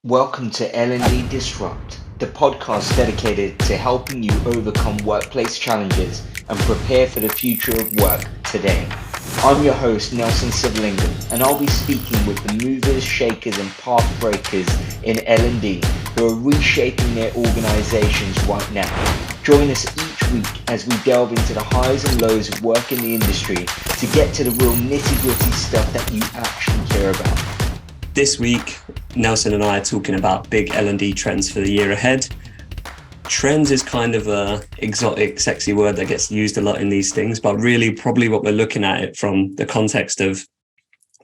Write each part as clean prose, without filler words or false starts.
Welcome to L&D Disrupt, the podcast dedicated to helping you overcome workplace challenges and prepare for the future of work today. I'm your host, Nelson Sivalingam, and I'll be speaking with the movers, shakers, and path breakers in L&D who are reshaping their organizations right now. Join us each week as we delve into the highs and lows of work in the industry to get to the real nitty-gritty stuff that you actually care about. This week, Nelson and I are talking about big L&D trends for the year ahead. Trends is kind of a exotic, sexy word that gets used a lot in these things, but really probably what we're looking at it from the context of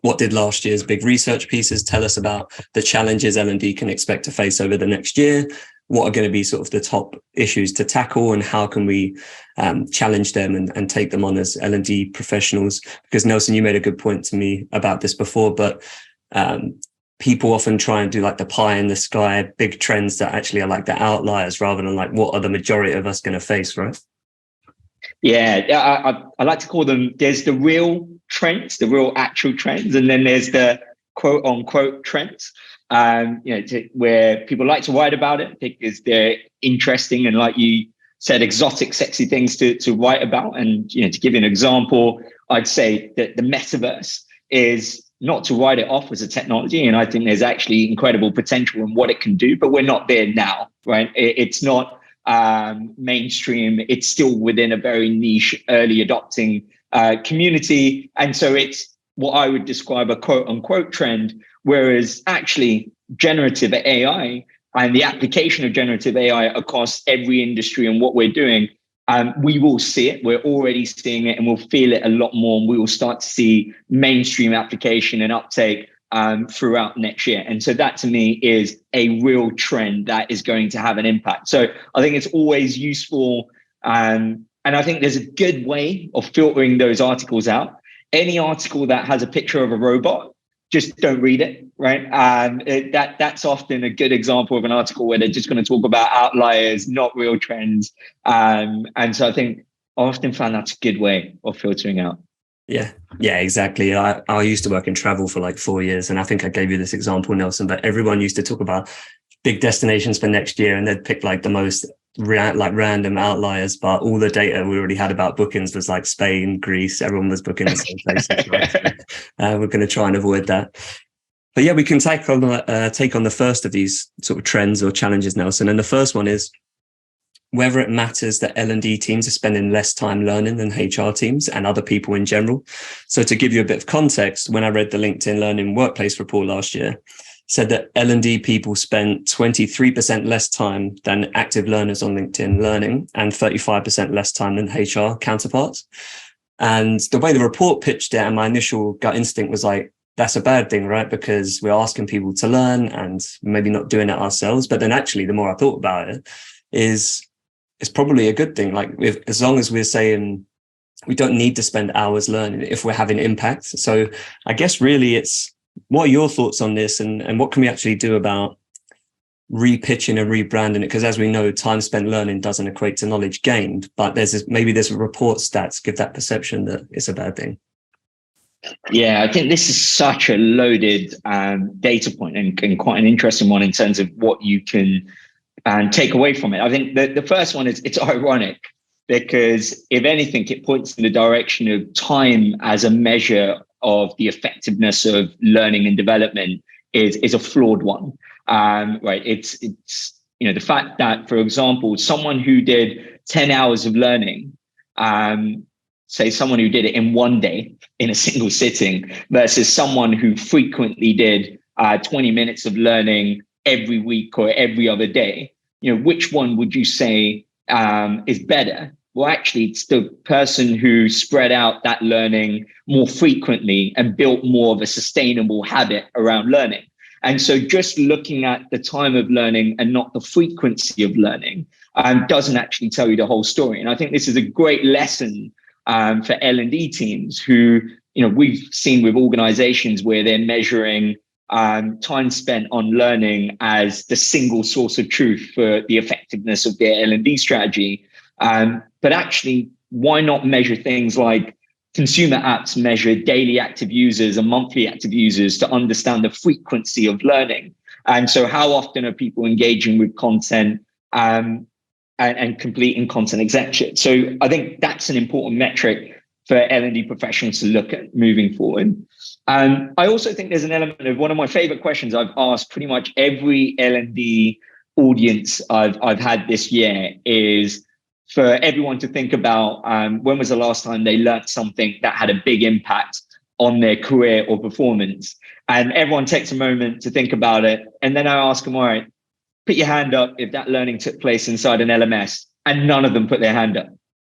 what did last year's big research pieces tell us about the challenges L&D can expect to face over the next year, what are going to be sort of the top issues to tackle, and how can we challenge them and take them on as L&D professionals. Because Nelson, you made a good point to me about this before, but people often try and do like the pie in the sky, big trends that actually are like the outliers rather than like what are the majority of us going to face, right? Yeah, I like to call them, there's the real trends, the real actual trends, and then there's the quote unquote trends, where people like to write about it because they're interesting and, like you said, exotic, sexy things to write about. And, to give you an example, I'd say that the metaverse is not to write it off as a technology. And I think there's actually incredible potential in what it can do, but we're not there now, right? It's not mainstream. It's still within a very niche, early adopting community. And so it's what I would describe a quote unquote trend, whereas actually generative AI and the application of generative AI across every industry and what we're doing, we will see it. We're already seeing it, and we'll feel it a lot more. And we will start to see mainstream application and uptake throughout next year. And so that to me is a real trend that is going to have an impact. So I think it's always useful. And I think there's a good way of filtering those articles out. Any article that has a picture of a robot, just don't read it, right? That's often a good example of an article where they're just going to talk about outliers, not real trends. And so I think I often found that's a good way of filtering out. Yeah, exactly. I used to work in travel for like 4 years, and I think I gave you this example, Nelson, but everyone used to talk about big destinations for next year, and they'd pick like the most random outliers, but all the data we already had about bookings was like Spain, Greece, everyone was booking the same places. Right? So, we're going to try and avoid that. But yeah, we can take on the first of these sort of trends or challenges, Nelson. And the first one is whether it matters that L&D teams are spending less time learning than HR teams and other people in general. So to give you a bit of context, when I read the LinkedIn Learning Workplace report last year, said that L&D people spent 23% less time than active learners on LinkedIn Learning and 35% less time than HR counterparts. And the way the report pitched it, and my initial gut instinct was like, that's a bad thing, right? Because we're asking people to learn and maybe not doing it ourselves. But then actually, the more I thought about it, it's probably a good thing. Like as long as we're saying we don't need to spend hours learning if we're having impact. So I guess really what are your thoughts on this, and what can we actually do about repitching and rebranding it? Because as we know, time spent learning doesn't equate to knowledge gained, but there's a report stats give that perception that it's a bad thing. Yeah, I think this is such a loaded data point and quite an interesting one in terms of what you can take away from it. I think the first one is it's ironic because if anything, it points in the direction of time as a measure of the effectiveness of learning and development is a flawed one, right? It's the fact that, for example, someone who did 10 hours of learning, say someone who did it in one day in a single sitting versus someone who frequently did 20 minutes of learning every week or every other day, which one would you say is better? Well, actually, it's the person who spread out that learning more frequently and built more of a sustainable habit around learning. And so just looking at the time of learning and not the frequency of learning doesn't actually tell you the whole story. And I think this is a great lesson for L&D teams who, we've seen with organizations where they're measuring time spent on learning as the single source of truth for the effectiveness of their L&D strategy. But actually, why not measure things like consumer apps measure daily active users and monthly active users to understand the frequency of learning? And so how often are people engaging with content and completing content execution? So I think that's an important metric for L&D professionals to look at moving forward. I also think there's an element of one of my favorite questions I've asked pretty much every L&D audience I've had this year is for everyone to think about when was the last time they learned something that had a big impact on their career or performance. And everyone takes a moment to think about it. And then I ask them, all right, put your hand up if that learning took place inside an LMS, and none of them put their hand up,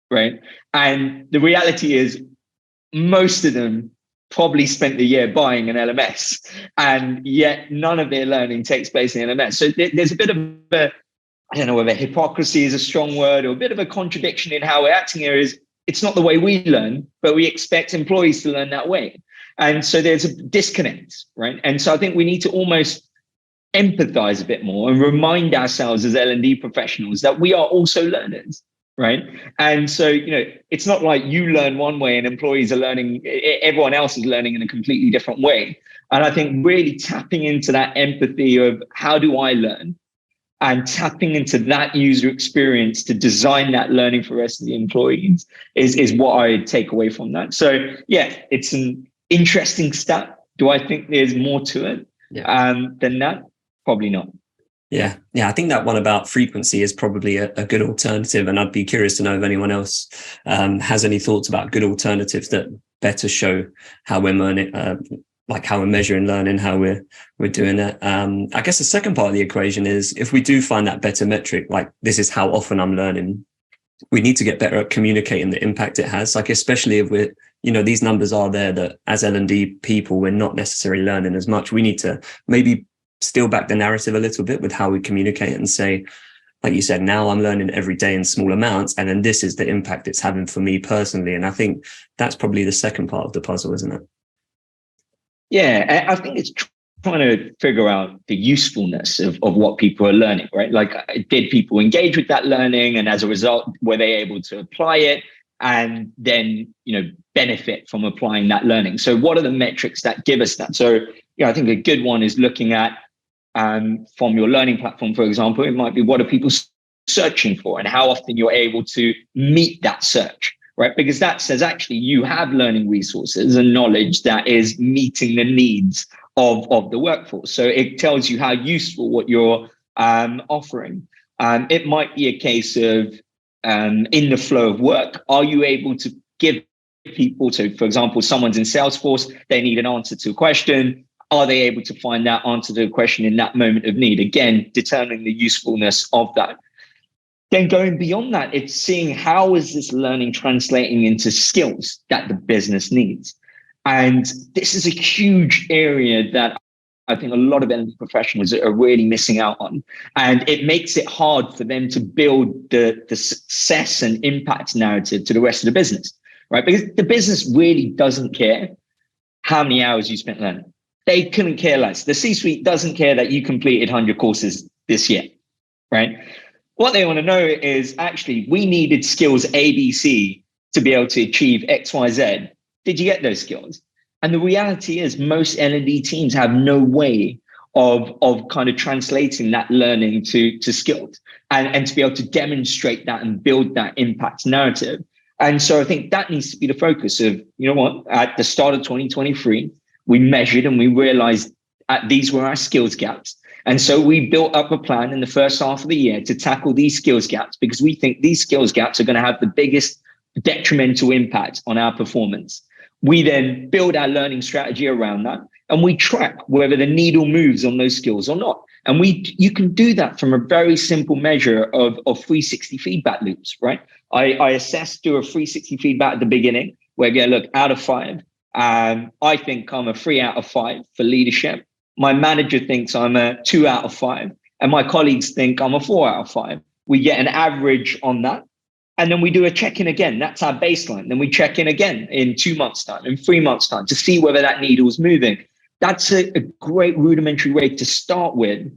right? And the reality is most of them probably spent the year buying an LMS, and yet none of their learning takes place in LMS. So there's a bit of a, I don't know whether hypocrisy is a strong word or a bit of a contradiction in how we're acting here. Is it's not the way we learn, but we expect employees to learn that way. And so there's a disconnect, right? And so I think we need to almost empathize a bit more and remind ourselves as L&D professionals that we are also learners, right? And so, it's not like you learn one way and employees are learning, everyone else is learning in a completely different way. And I think really tapping into that empathy of how do I learn, and tapping into that user experience to design that learning for the rest of the employees is what I take away from that. So yeah, it's an interesting stat. Do I think there's more to it than that? Probably not. Yeah. I think that one about frequency is probably a good alternative. And I'd be curious to know if anyone else has any thoughts about good alternatives that better show how we're learning, like how we're measuring learning, how we're doing it. I guess the second part of the equation is if we do find that better metric, like this is how often I'm learning, we need to get better at communicating the impact it has. Like, especially if we're, these numbers are there that as L&D people, we're not necessarily learning as much. We need to maybe steal back the narrative a little bit with how we communicate and say, like you said, now I'm learning every day in small amounts. And then this is the impact it's having for me personally. And I think that's probably the second part of the puzzle, isn't it? Yeah, I think it's trying to figure out the usefulness of what people are learning, right? Like, did people engage with that learning? And as a result, were they able to apply it and then, benefit from applying that learning? So what are the metrics that give us that? So, I think a good one is looking at from your learning platform, for example, it might be what are people searching for and how often you're able to meet that search. Right, because that says actually you have learning resources and knowledge that is meeting the needs of the workforce. So it tells you how useful what you're offering. It might be a case of in the flow of work, are you able to give people, so for example, someone's in Salesforce, they need an answer to a question. Are they able to find that answer to a question in that moment of need? Again, determining the usefulness of that. Then going beyond that, it's seeing how is this learning translating into skills that the business needs. And this is a huge area that I think a lot of L&D professionals are really missing out on. And it makes it hard for them to build the success and impact narrative to the rest of the business, right? Because the business really doesn't care how many hours you spent learning. They couldn't care less. The C-suite doesn't care that you completed 100 courses this year, right? What they want to know is actually, we needed skills ABC to be able to achieve X, Y, Z. Did you get those skills? And the reality is most L&D teams have no way of kind of translating that learning to skills and to be able to demonstrate that and build that impact narrative. And so I think that needs to be the focus of, at the start of 2023, we measured and we realized these were our skills gaps. And so we built up a plan in the first half of the year to tackle these skills gaps because we think these skills gaps are going to have the biggest detrimental impact on our performance. We then build our learning strategy around that and we track whether the needle moves on those skills or not. And you can do that from a very simple measure of 360 feedback loops, right? I assess, do a 360 feedback at the beginning where I go, look, out of 5, I think I'm a 3 out of 5 for leadership. My manager thinks I'm a 2 out of 5, and my colleagues think I'm a 4 out of 5. We get an average on that, and then we do a check-in again. That's our baseline. Then we check in again in 2 months' time, in 3 months' time, to see whether that needle is moving. That's a great rudimentary way to start with,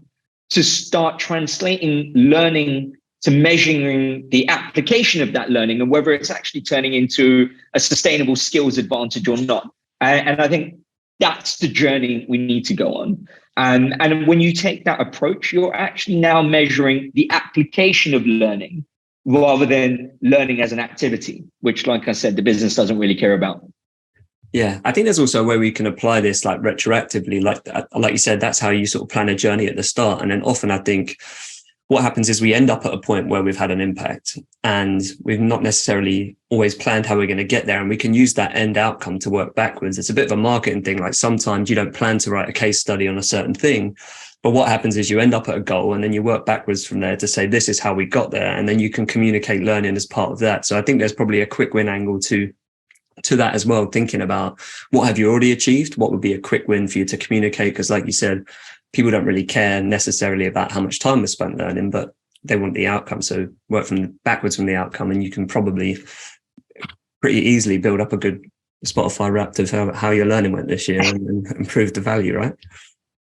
to start translating learning to measuring the application of that learning and whether it's actually turning into a sustainable skills advantage or not. And I think that's the journey we need to go on. And when you take that approach, you're actually now measuring the application of learning rather than learning as an activity, which, like I said, the business doesn't really care about. Yeah, I think there's also a way we can apply this like retroactively. Like you said, that's how you sort of plan a journey at the start. And then often I think what happens is we end up at a point where we've had an impact and we've not necessarily always planned how we're going to get there. And we can use that end outcome to work backwards. It's a bit of a marketing thing. Like sometimes you don't plan to write a case study on a certain thing, but what happens is you end up at a goal and then you work backwards from there to say, this is how we got there. And then you can communicate learning as part of that. So I think there's probably a quick win angle to that as well, thinking about what have you already achieved, what would be a quick win for you to communicate, because like you said, people don't really care necessarily about how much time was spent learning, but they want the outcome. So work from backwards from the outcome, and you can probably pretty easily build up a good Spotify Wrapped of how your learning went this year and improve the value, right?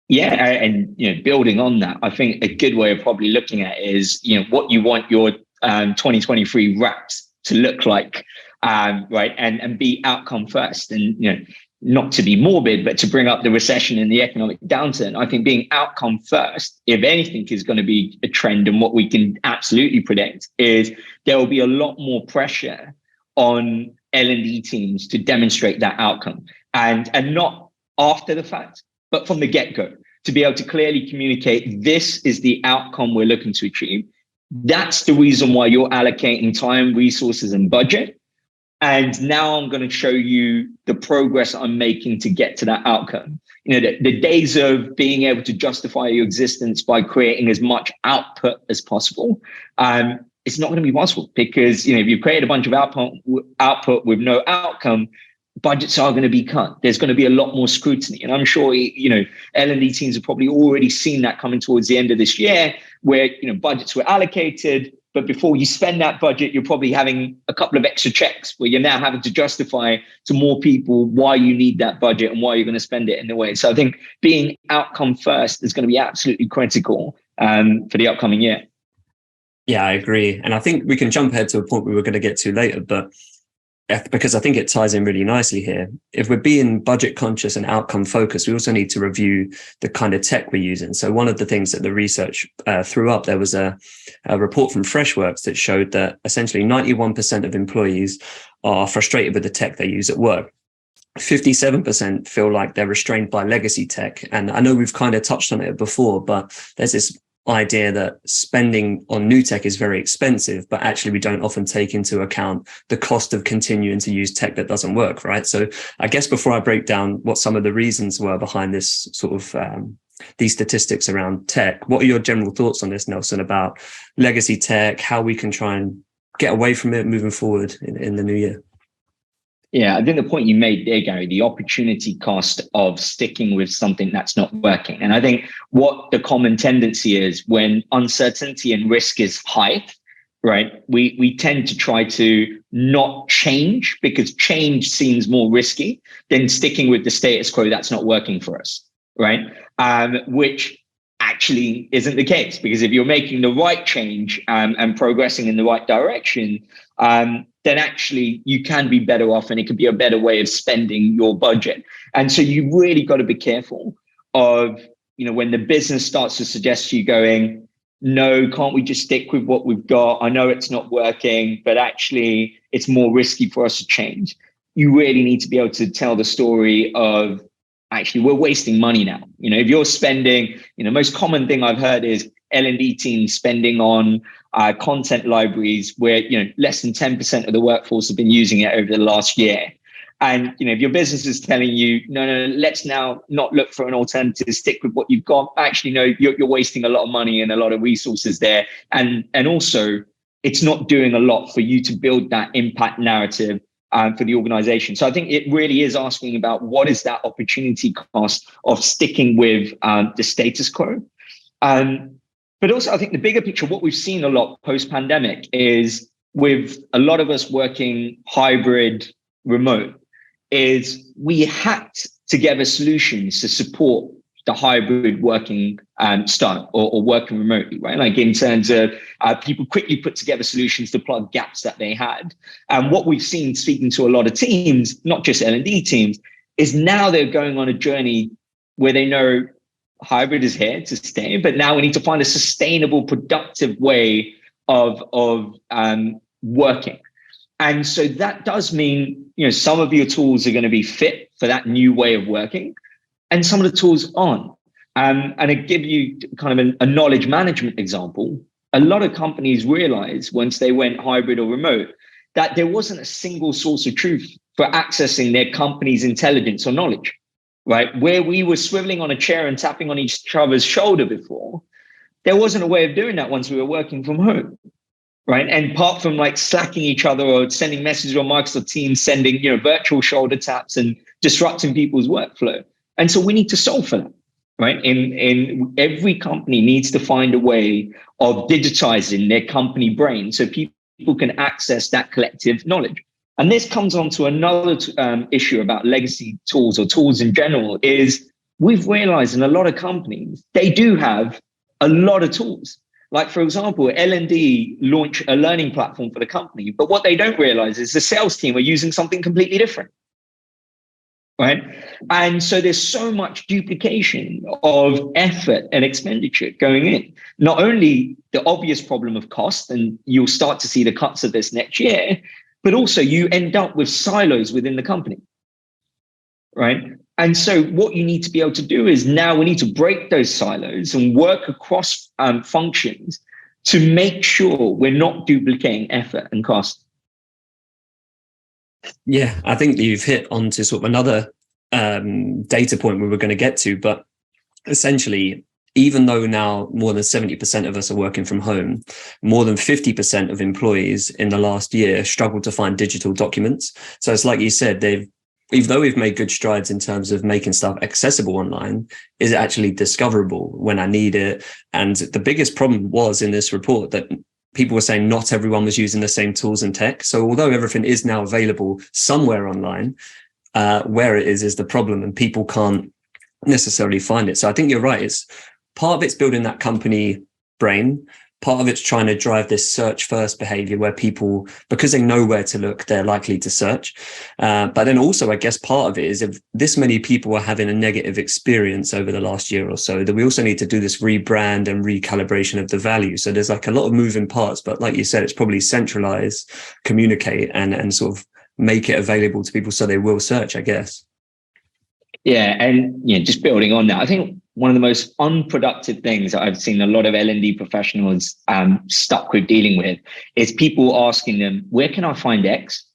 Yeah, and building on that, I think a good way of probably looking at it is what you want your 2023 Wraps to look like. Right, and be outcome first, and not to be morbid, but to bring up the recession and the economic downturn. I think being outcome first, if anything, is going to be a trend, and what we can absolutely predict is there will be a lot more pressure on L&D teams to demonstrate that outcome, and not after the fact, but from the get-go, to be able to clearly communicate this is the outcome we're looking to achieve. That's the reason why you're allocating time, resources, and budget. And now I'm going to show you the progress I'm making to get to that outcome. The days of being able to justify your existence by creating as much output as possible, it's not going to be possible, because if you create a bunch of output with no outcome, budgets are going to be cut. There's going to be a lot more scrutiny. And I'm sure, L&D teams have probably already seen that coming towards the end of this year, where, budgets were allocated, but before you spend that budget, you're probably having a couple of extra checks where you're now having to justify to more people why you need that budget and why you're going to spend it in the way. So I think being outcome first is going to be absolutely critical for the upcoming year. Yeah, I agree. And I think we can jump ahead to a point we were going to get to later, but because I think it ties in really nicely here. If we're being budget conscious and outcome focused, we also need to review the kind of tech we're using. So one of the things that the research threw up, there was a report from Freshworks that showed that essentially 91% of employees are frustrated with the tech they use at work. 57% feel like they're restrained by legacy tech. And I know we've kind of touched on it before, but there's this idea that spending on new tech is very expensive, but actually we don't often take into account the cost of continuing to use tech that doesn't work, right? So I guess before I break down what some of the reasons were behind this sort of these statistics around tech, what are your general thoughts on this, Nelson, about legacy tech, how we can try and get away from it moving forward in the new year? Yeah, I think the point you made there, Gary, the opportunity cost of sticking with something that's not working. And I think what the common tendency is when uncertainty and risk is high, right? We tend to try to not change, because change seems more risky than sticking with the status quo that's not working for us, right? Which actually isn't the case, because if you're making the right change and progressing in the right direction, then actually you can be better off, and it could be a better way of spending your budget. And so you really got to be careful of, when the business starts to suggest to you going, no, can't we just stick with what we've got? I know it's not working, but actually it's more risky for us to change. You really need to be able to tell the story of, actually, we're wasting money now. If you're spending, most common thing I've heard is L&D teams spending on content libraries where, less than 10% of the workforce have been using it over the last year. And, if your business is telling you, no, let's now not look for an alternative, stick with what you've got. Actually, no, you're wasting a lot of money and a lot of resources there. And also, it's not doing a lot for you to build that impact narrative for the organization. So I think it really is asking about what is that opportunity cost of sticking with the status quo. But also, I think the bigger picture, what we've seen a lot post-pandemic is, with a lot of us working hybrid remote, is we hacked together solutions to support the hybrid working style or working remotely, right? Like in terms of people quickly put together solutions to plug gaps that they had. And what we've seen, speaking to a lot of teams, not just L&D teams, is now they're going on a journey where they know hybrid is here to stay, but now we need to find a sustainable, productive way of working. And so that does mean, some of your tools are going to be fit for that new way of working, and some of the tools aren't. And I give you kind of a knowledge management example. A lot of companies realized once they went hybrid or remote that there wasn't a single source of truth for accessing their company's intelligence or knowledge, right? Where we were swiveling on a chair and tapping on each other's shoulder before, there wasn't a way of doing that once we were working from home, right? And apart from like slacking each other or sending messages on Microsoft Teams, sending, virtual shoulder taps and disrupting people's workflow. And so we need to solve for that, right? In every company needs to find a way of digitizing their company brain so people can access that collective knowledge. And this comes on to another issue about legacy tools or tools in general, is we've realized in a lot of companies, they do have a lot of tools. Like, for example, L&D launch a learning platform for the company, but what they don't realize is the sales team are using something completely different, right? And so there's so much duplication of effort and expenditure going in. Not only the obvious problem of cost, and you'll start to see the cuts of this next year, but also you end up with silos within the company, right? And so what you need to be able to do is now we need to break those silos and work across functions to make sure we're not duplicating effort and cost. Yeah, I think you've hit onto sort of another data point we were going to get to, but essentially, even though now more than 70% of us are working from home, more than 50% of employees in the last year struggled to find digital documents. So it's like you said, even though we've made good strides in terms of making stuff accessible online, is it actually discoverable when I need it? And the biggest problem was in this report that people were saying not everyone was using the same tools and tech. So although everything is now available somewhere online, where it is the problem, and people can't necessarily find it. So I think you're right. It's part of it's building that company brain. Part of it's trying to drive this search first behavior where people, because they know where to look, they're likely to search. But then also, I guess part of it is if this many people are having a negative experience over the last year or so, that we also need to do this rebrand and recalibration of the value. So there's like a lot of moving parts, but like you said, it's probably centralize, communicate, and sort of make it available to people so they will search, I guess. Yeah. And just building on that, I think one of the most unproductive things that I've seen a lot of L&D professionals stuck with dealing with is people asking them, where can I find X?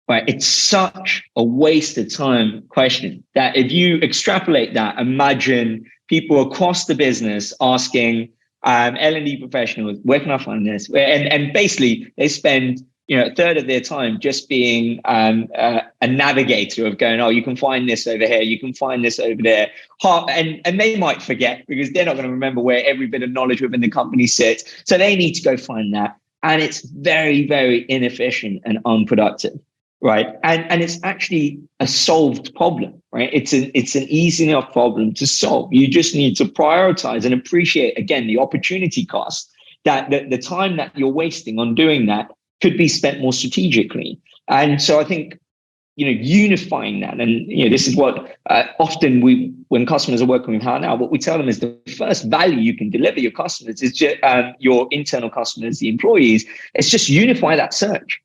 Right. It's such a waste of time question that if you extrapolate that, imagine people across the business asking L&D professionals, where can I find this? And basically they spend a third of their time just being a navigator of going, oh, you can find this over here, you can find this over there. And they might forget because they're not going to remember where every bit of knowledge within the company sits. So they need to go find that. And it's very, very inefficient and unproductive, right? And it's actually a solved problem, right? It's an easy enough problem to solve. You just need to prioritize and appreciate, again, the opportunity cost, that the time that you're wasting on doing that could be spent more strategically. And so I think, unifying that, and, this is what often when customers are working with HowNow, what we tell them is the first value you can deliver your customers is just, your internal customers, the employees, it's just unify that search,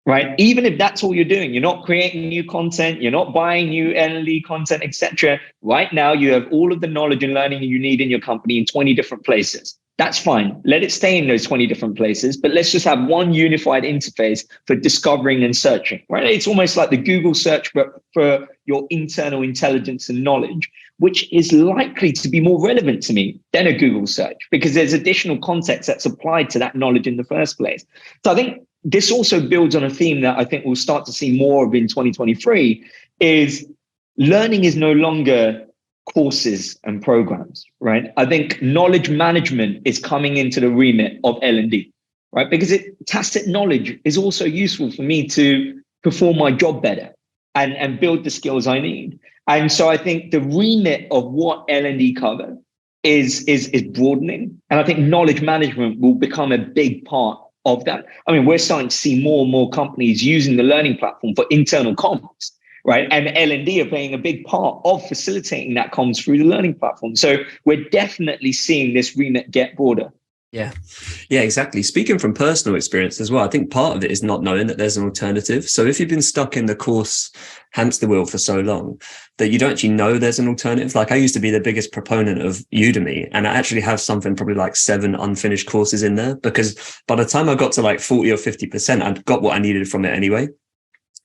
right? Even if that's all you're doing, you're not creating new content, you're not buying new L&D content, etc. Right now, you have all of the knowledge and learning you need in your company in 20 different places. That's fine. Let it stay in those 20 different places, but let's just have one unified interface for discovering and searching, right? It's almost like the Google search, but for your internal intelligence and knowledge, which is likely to be more relevant to me than a Google search because there's additional context that's applied to that knowledge in the first place. So I think this also builds on a theme that I think we'll start to see more of in 2023 is learning is no longer courses and programs, right? I think knowledge management is coming into the remit of L&D, right? Because tacit knowledge is also useful for me to perform my job better and build the skills I need. And so I think the remit of what L&D cover is broadening. And I think knowledge management will become a big part of that. I mean, we're starting to see more and more companies using the learning platform for internal comms, right? And L&D are playing a big part of facilitating that comms through the learning platform. So we're definitely seeing this remit get broader. Yeah. Yeah, exactly. Speaking from personal experience as well, I think part of it is not knowing that there's an alternative. So if you've been stuck in the course hamster wheel for so long that you don't actually know there's an alternative, like I used to be the biggest proponent of Udemy, and I actually have something probably like 7 unfinished courses in there, because by the time I got to like 40 or 50%, I'd got what I needed from it anyway.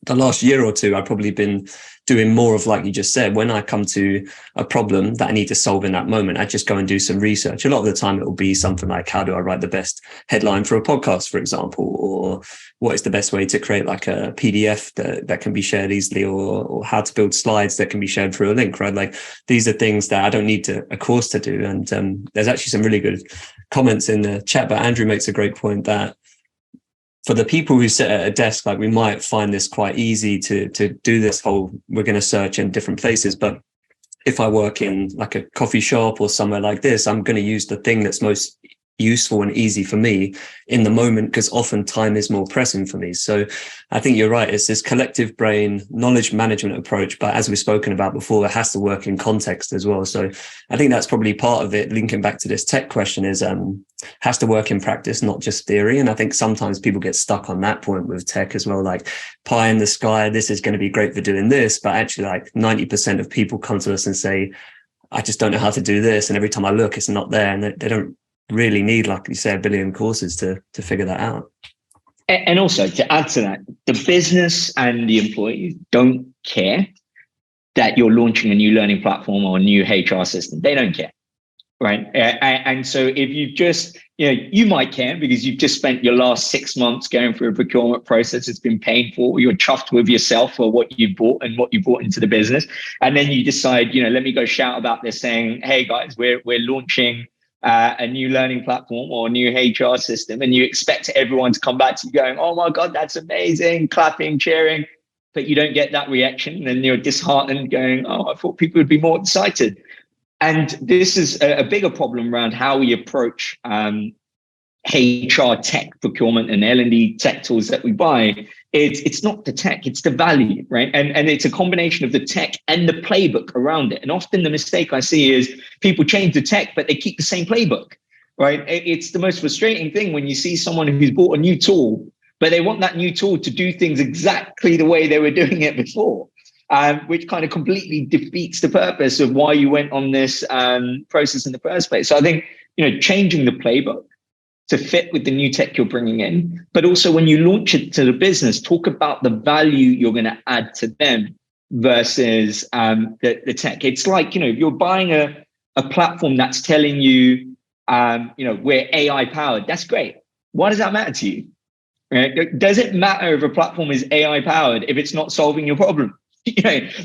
The last year or two, I've probably been doing more of, like you just said, when I come to a problem that I need to solve in that moment, I just go and do some research. A lot of the time it will be something like, how do I write the best headline for a podcast, for example, or what is the best way to create like a PDF that can be shared easily, or how to build slides that can be shared through a link, right? Like these are things that I don't need a course to do. And there's actually some really good comments in the chat, but Andrew makes a great point that for the people who sit at a desk, like we might find this quite easy to do this whole, we're going to search in different places. But if I work in like a coffee shop or somewhere like this, I'm going to use the thing that's most useful and easy for me in the moment, because often time is more pressing for me. So I think you're right. It's this collective brain knowledge management approach. But as we've spoken about before, it has to work in context as well. So I think that's probably part of it. Linking back to this tech question is has to work in practice, not just theory. And I think sometimes people get stuck on that point with tech as well, like pie in the sky, this is going to be great for doing this. But actually like 90% of people come to us and say, I just don't know how to do this. And every time I look, it's not there. And they don't really need, like you say, 1 billion courses to figure that out. And also to add to that, the business and the employees don't care that you're launching a new learning platform or a new HR system. They don't care, right? And so if you just, you might care because you've just spent your last 6 months going through a procurement process. It's been painful. You're chuffed with yourself for what you bought and what you brought into the business. And then you decide, let me go shout about this saying, hey guys, we're launching a new learning platform or a new HR system, and you expect everyone to come back to you going, oh my God, that's amazing, clapping, cheering, but you don't get that reaction, and you're disheartened going, oh, I thought people would be more excited. And this is a bigger problem around how we approach HR tech procurement and L&D tech tools that we buy. It's not the tech, it's the value, right? And it's a combination of the tech and the playbook around it. And often the mistake I see is people change the tech, but they keep the same playbook, right? It's the most frustrating thing when you see someone who's bought a new tool, but they want that new tool to do things exactly the way they were doing it before, which kind of completely defeats the purpose of why you went on this process in the first place. So I think, changing the playbook to fit with the new tech you're bringing in, but also when you launch it to the business, talk about the value you're going to add to them versus the tech. It's like, if you're buying a platform that's telling you, we're AI powered, that's great. Why does that matter to you? Right? Does it matter if a platform is AI powered if it's not solving your problem?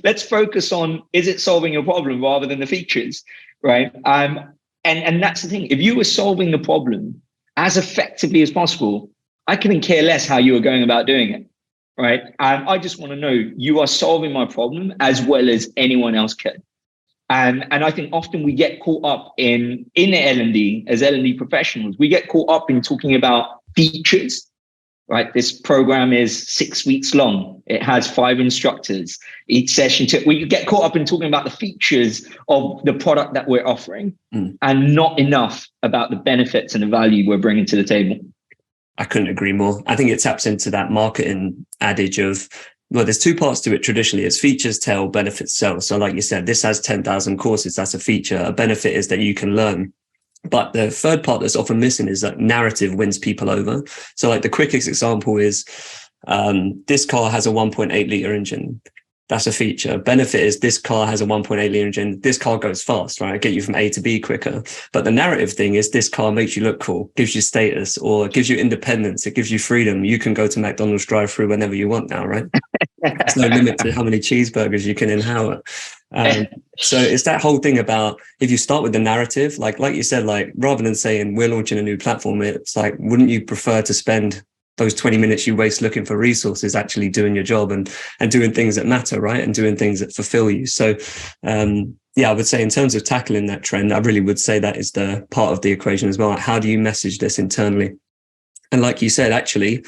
Let's focus on, is it solving your problem rather than the features, right? And that's the thing. If you were solving the problem as effectively as possible, I couldn't care less how you were going about doing it, right? I just want to know you are solving my problem as well as anyone else could. And I think often we get caught up in L&D, as L&D professionals, we get caught up in talking about features, right? This program is 6 weeks long. It has 5 instructors. Each session, we get caught up in talking about the features of the product that we're offering and not enough about the benefits and the value we're bringing to the table. I couldn't agree more. I think it taps into that marketing adage of, well, there's 2 parts to it traditionally. It's features tell, benefits sell. So like you said, this has 10,000 courses. That's a feature. A benefit is that you can learn. But the third part that's often missing is that narrative wins people over. So like the quickest example is this car has a 1.8 litre engine. That's a feature. Benefit is this car has a 1.8 litre engine. This car goes fast, right? Get you from A to B quicker. But the narrative thing is this car makes you look cool, gives you status, or gives you independence. It gives you freedom. You can go to McDonald's drive-through whenever you want now, right? There's no limit to how many cheeseburgers you can inhale. So it's that whole thing about, if you start with the narrative, like you said, like rather than saying we're launching a new platform, it's like, wouldn't you prefer to spend those 20 minutes you waste looking for resources actually doing your job and doing things that matter, right? And doing things that fulfill you. So I would say in terms of tackling that trend, I really would say that is the part of the equation as well. Like, how do you message this internally? And like you said, actually,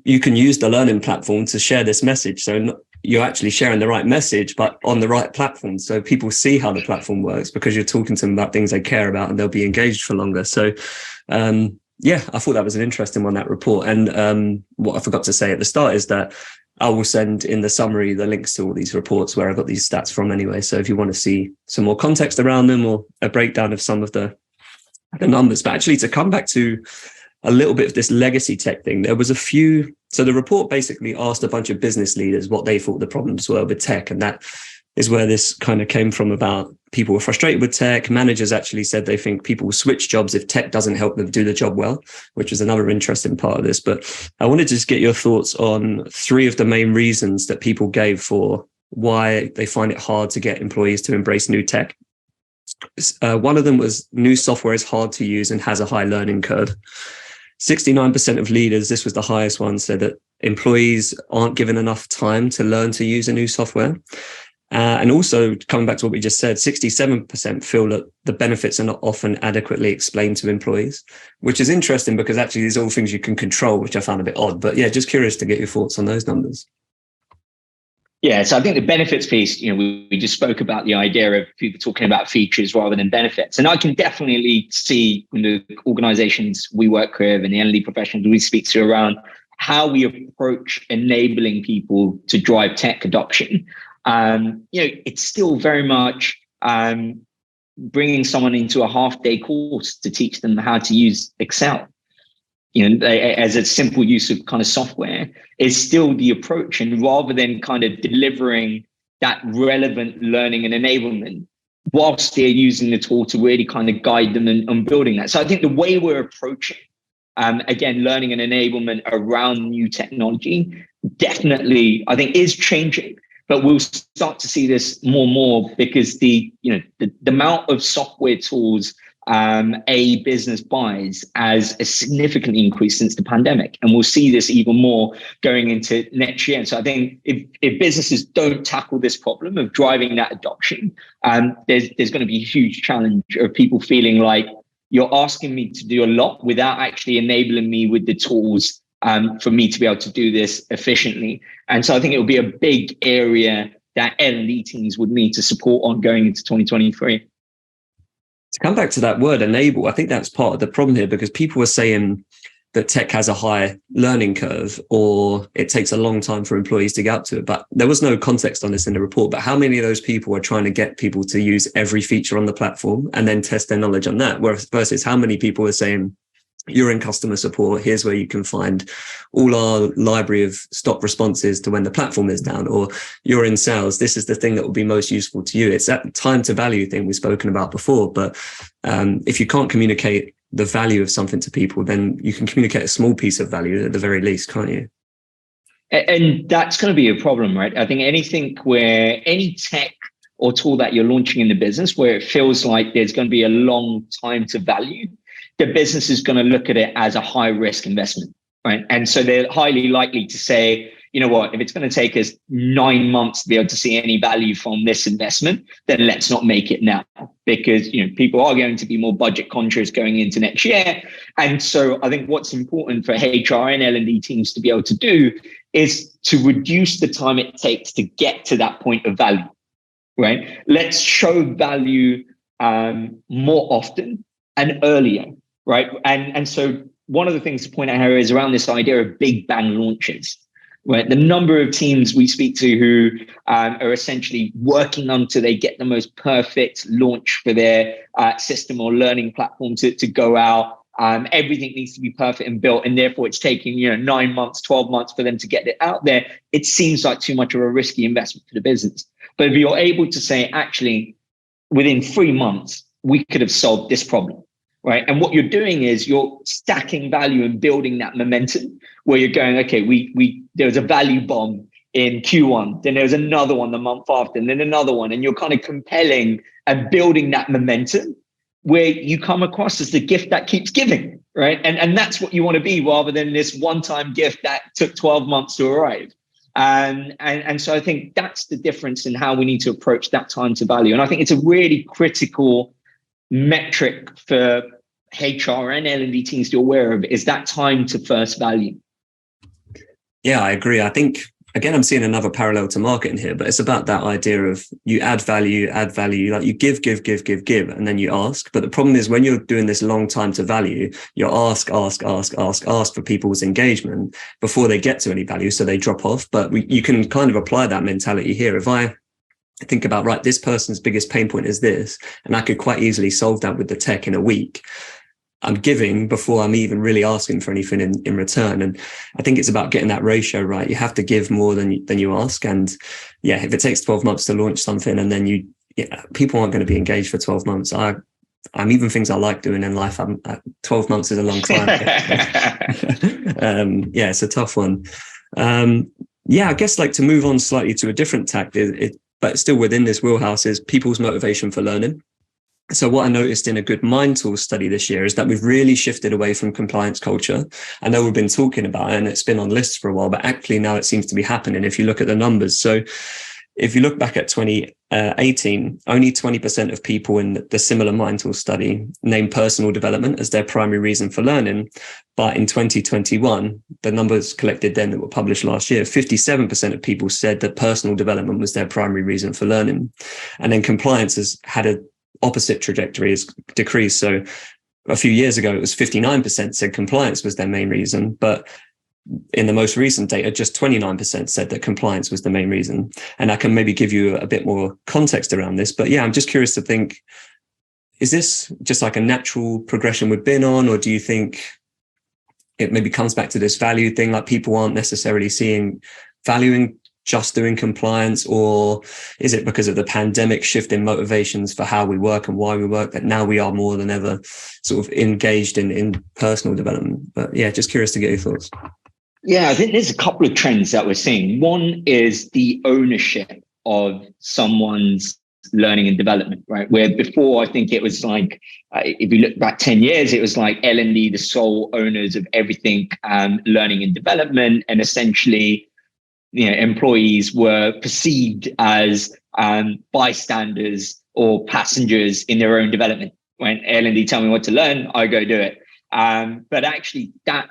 you can use the learning platform to share this message. So you're actually sharing the right message, but on the right platform. So people see how the platform works because you're talking to them about things they care about, and they'll be engaged for longer. So, yeah, I thought that was an interesting one, that report. And what I forgot to say at the start is that I will send in the summary the links to all these reports where I got these stats from anyway. So if you want to see some more context around them or a breakdown of some of the numbers. But actually, to come back to a little bit of this legacy tech thing, there was a few. So the report basically asked a bunch of business leaders what they thought the problems were with tech. And that is where this kind of came from, about people were frustrated with tech. Managers actually said they think people will switch jobs if tech doesn't help them do the job well, which is another interesting part of this. But I wanted to just get your thoughts on 3 of the main reasons that people gave for why they find it hard to get employees to embrace new tech. One of them was new software is hard to use and has a high learning curve. 69% of leaders, this was the highest one, said that employees aren't given enough time to learn to use a new software. And also, coming back to what we just said, 67% feel that the benefits are not often adequately explained to employees, which is interesting because actually these are all things you can control, which I found a bit odd. But yeah, just curious to get your thoughts on those numbers. Yeah, so I think the benefits piece, we just spoke about the idea of people talking about features rather than benefits. And I can definitely see in the organizations we work with and the L&D professionals we speak to around how we approach enabling people to drive tech adoption. It's still very much bringing someone into a half-day course to teach them how to use Excel. As a simple use of kind of software is still the approach. And rather than kind of delivering that relevant learning and enablement whilst they're using the tool to really kind of guide them on building that. So I think the way we're approaching, again, learning and enablement around new technology definitely, I think, is changing. But we'll start to see this more and more because the amount of software tools a business buys as a significantly increased since the pandemic. And we'll see this even more going into next year. And so I think if businesses don't tackle this problem of driving that adoption, there's going to be a huge challenge of people feeling like you're asking me to do a lot without actually enabling me with the tools for me to be able to do this efficiently. And so I think it will be a big area that L&D teams would need to support on going into 2023. To come back to that word enable, I think that's part of the problem here, because people are saying that tech has a high learning curve or it takes a long time for employees to get up to it. But there was no context on this in the report. But how many of those people are trying to get people to use every feature on the platform and then test their knowledge on that? Versus how many people are saying, you're in customer support, here's where you can find all our library of stock responses to when the platform is down, or you're in sales, this is the thing that will be most useful to you. It's that time to value thing we've spoken about before. But if you can't communicate the value of something to people, then you can communicate a small piece of value at the very least, can't you? And that's going to be a problem, right? I think any tech or tool that you're launching in the business where it feels like there's going to be a long time to value, the business is going to look at it as a high risk investment, right? And so they're highly likely to say, you know what, if it's going to take us 9 months to be able to see any value from this investment, then let's not make it now, because people are going to be more budget conscious going into next year. And so I think what's important for HR and L&D teams to be able to do is to reduce the time it takes to get to that point of value, right? Let's show value more often and earlier. Right. And so one of the things to point out here is around this idea of big bang launches, right? The number of teams we speak to who are essentially working until they get the most perfect launch for their system or learning platform to go out. Everything needs to be perfect and built. And therefore it's taking 9 months, 12 months for them to get it out there. It seems like too much of a risky investment for the business. But if you're able to say, actually, within 3 months, we could have solved this problem. Right. And what you're doing is you're stacking value and building that momentum where you're going, okay, there was a value bomb in Q1, then there was another one the month after, and then another one. And you're kind of compelling and building that momentum where you come across as the gift that keeps giving. Right. And that's what you want to be, rather than this one-time gift that took 12 months to arrive. And so I think that's the difference in how we need to approach that time to value. And I think it's a really critical metric for HR and L&D teams to be aware of, is that time to first value. Yeah, I agree. I think again, I'm seeing another parallel to marketing here, but it's about that idea of you add value, like you give, and then you ask. But the problem is when you're doing this long time to value, you ask for people's engagement before they get to any value. So they drop off. But you can kind of apply that mentality here. If I think about, right, this person's biggest pain point is this, and I could quite easily solve that with the tech in a week. I'm giving before I'm even really asking for anything in return. And I think it's about getting that ratio right. You have to give more than you ask. And yeah, if it takes 12 months to launch something and then people aren't going to be engaged for 12 months. I'm even things I like doing in life. 12 months is a long time. Yeah, it's a tough one. I guess like to move on slightly to a different tack, but still within this wheelhouse is people's motivation for learning. So what I noticed in a good mind tool study this year is that we've really shifted away from compliance culture. I know we've been talking about it and it's been on lists for a while, but actually now it seems to be happening if you look at the numbers. So if you look back at 2018, only 20% of people in the similar mind tool study named personal development as their primary reason for learning. But in 2021, the numbers collected then that were published last year, 57% of people said that personal development was their primary reason for learning. And then compliance has had a opposite trajectory, has decreased. So a few years ago, it was 59% said compliance was their main reason. But in the most recent data, just 29% said that compliance was the main reason. And I can maybe give you a bit more context around this. But yeah, I'm just curious to think, is this just like a natural progression we've been on? Or do you think it maybe comes back to this value thing, like people aren't necessarily seeing value in just doing compliance? Or is it because of the pandemic shift in motivations for how we work and why we work that now we are more than ever sort of engaged in personal development? But yeah, just curious to get your thoughts. Yeah, I think there's a couple of trends that we're seeing. One is the ownership of someone's learning and development, right? Where before, I think it was like, if you look back 10 years, it was like L&D, the sole owners of everything, learning and development. And essentially, employees were perceived as bystanders or passengers in their own development. When L&D tell me what to learn, I go do it. But actually, that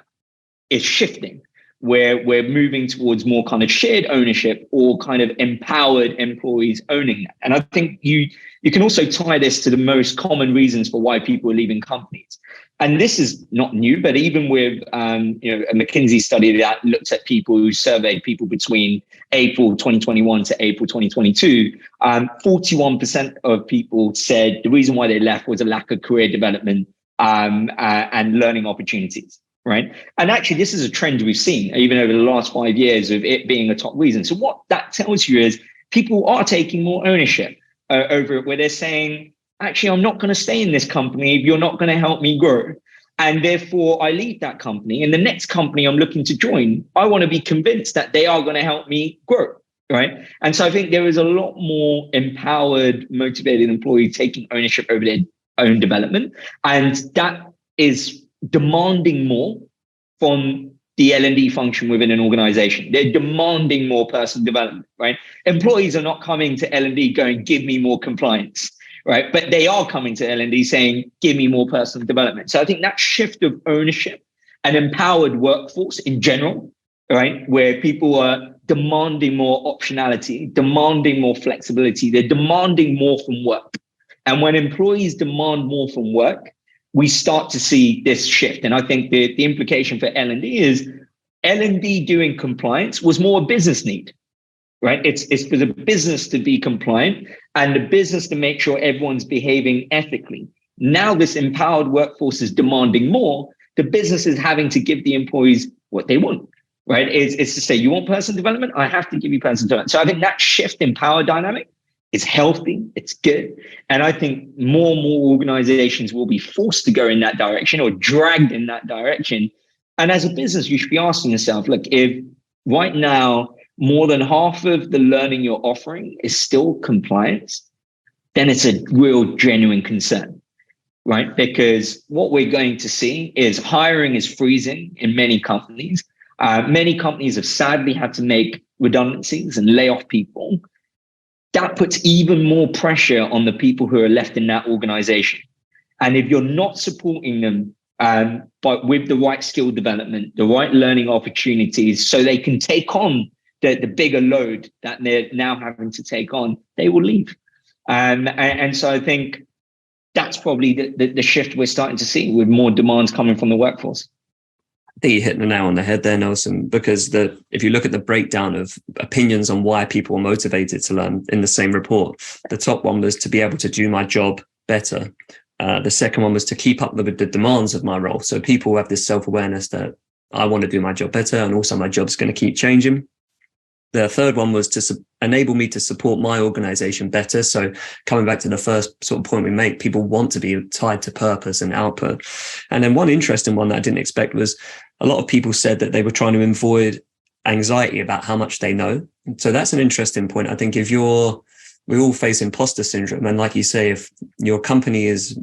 is shifting, where we're moving towards more kind of shared ownership or kind of empowered employees owning that. And I think you can also tie this to the most common reasons for why people are leaving companies. And this is not new, but even with a McKinsey study that looked at people who surveyed people between April 2021 to April 2022, 41% of people said the reason why they left was a lack of career development and learning opportunities. Right. And actually, this is a trend we've seen even over the last 5 years of it being a top reason. So what that tells you is people are taking more ownership over it, where they're saying, actually, I'm not going to stay in this company if you're not going to help me grow. And therefore, I leave that company. And the next company I'm looking to join, I want to be convinced that they are going to help me grow. Right. And so I think there is a lot more empowered, motivated employee taking ownership over their own development. And that is demanding more from the L&D function within an organization. They're demanding more personal development, right? Employees are not coming to L&D going, give me more compliance, right? But they are coming to L&D saying, give me more personal development. So I think that shift of ownership and empowered workforce in general, right? Where people are demanding more optionality, demanding more flexibility, they're demanding more from work. And when employees demand more from work, we start to see this shift. And I think the implication for L&D is L&D doing compliance was more a business need, right? It's for the business to be compliant and the business to make sure everyone's behaving ethically. Now this empowered workforce is demanding more. The business is having to give the employees what they want, right? It's to say, you want personal development? I have to give you personal development. So I think that shift in power dynamic is healthy, it's good. And I think more and more organizations will be forced to go in that direction or dragged in that direction. And as a business, you should be asking yourself, look, if right now more than half of the learning you're offering is still compliance, then it's a real genuine concern, right? Because what we're going to see is hiring is freezing in many companies. Many companies have sadly had to make redundancies and lay off people. That puts even more pressure on the people who are left in that organization. And if you're not supporting them but with the right skill development, the right learning opportunities, so they can take on the bigger load that they're now having to take on, they will leave. And so I think that's probably the shift we're starting to see, with more demands coming from the workforce. I think you hit the nail on the head there, Nelson, because if you look at the breakdown of opinions on why people are motivated to learn in the same report, the top one was to be able to do my job better. The second one was to keep up with the demands of my role. So people have this self-awareness that I want to do my job better, and also my job's going to keep changing. The third one was to enable me to support my organization better. So coming back to the first sort of point we make, people want to be tied to purpose and output. And then one interesting one that I didn't expect was a lot of people said that they were trying to avoid anxiety about how much they know. So that's an interesting point. I think we all face imposter syndrome. And like you say, if your company is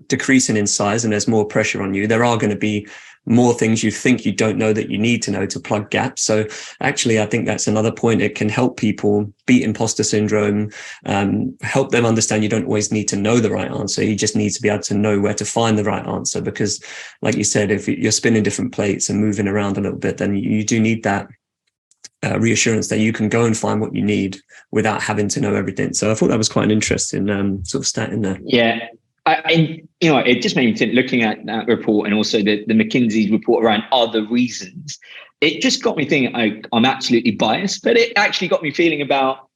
decreasing in size and there's more pressure on you, there are going to be more things you think you don't know that you need to know to plug gaps. So actually, I think that's another point. It can help people beat imposter syndrome, help them understand you don't always need to know the right answer. You just need to be able to know where to find the right answer. Because like you said, if you're spinning different plates and moving around a little bit, then you do need that reassurance that you can go and find what you need without having to know everything. So I thought that was quite an interesting sort of stat in there. Yeah. It just made me think, looking at that report and also the McKinsey's report around other reasons, it just got me thinking. I'm absolutely biased, but it actually got me feeling about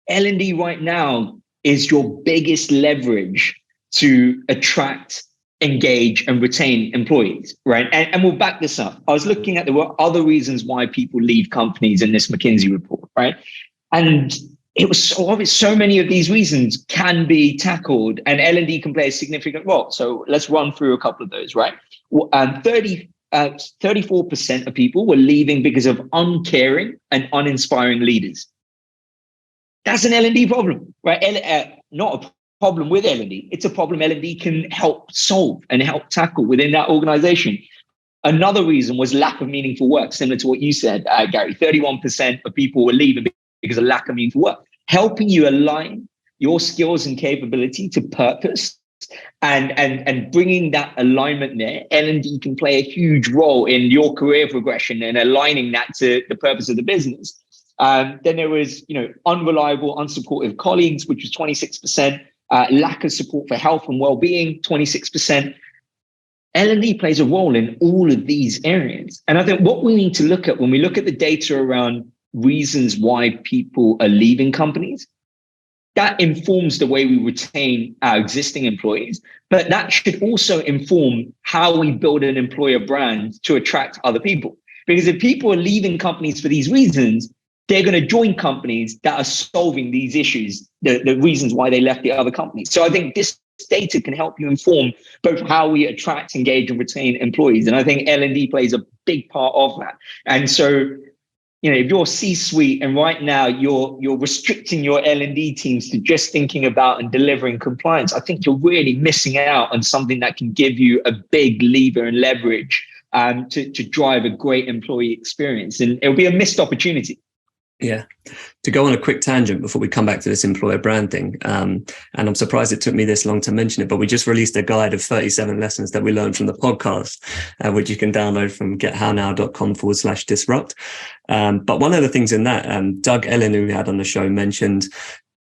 L&D right now is your biggest leverage to attract, engage, and retain employees, right? And we'll back this up. I was looking at the other reasons why people leave companies in this McKinsey report, right? And it was so obvious. So many of these reasons can be tackled, and L&D can play a significant role. So let's run through a couple of those, right? 34% of people were leaving because of uncaring and uninspiring leaders. That's an L&D problem, right? Not a problem with L&D. It's a problem L&D can help solve and help tackle within that organization. Another reason was lack of meaningful work, similar to what you said, Gary. 31% of people were leaving because of lack of meaningful work. Helping you align your skills and capability to purpose and bringing that alignment there, L&D can play a huge role in your career progression and aligning that to the purpose of the business. Then there was, unreliable, unsupportive colleagues, which was 26%. Lack of support for health and well-being, 26%. L&D plays a role in all of these areas. And I think what we need to look at when we look at the data around reasons why people are leaving companies, that informs the way we retain our existing employees, but that should also inform how we build an employer brand to attract other people. Because if people are leaving companies for these reasons, they're going to join companies that are solving these issues, the reasons why they left the other companies. So I think this data can help you inform both how we attract, engage, and retain employees. And I think L&D plays a big part of that. And so, if you're C-suite and right now you're restricting your L&D teams to just thinking about and delivering compliance, I think you're really missing out on something that can give you a big lever and leverage to drive a great employee experience. And it'll be a missed opportunity. Yeah. To go on a quick tangent before we come back to this employer brand thing, and I'm surprised it took me this long to mention it, but we just released a guide of 37 lessons that we learned from the podcast, which you can download from getHowNow.com/disrupt. But one of the things in that, Doug Ellen, who we had on the show, mentioned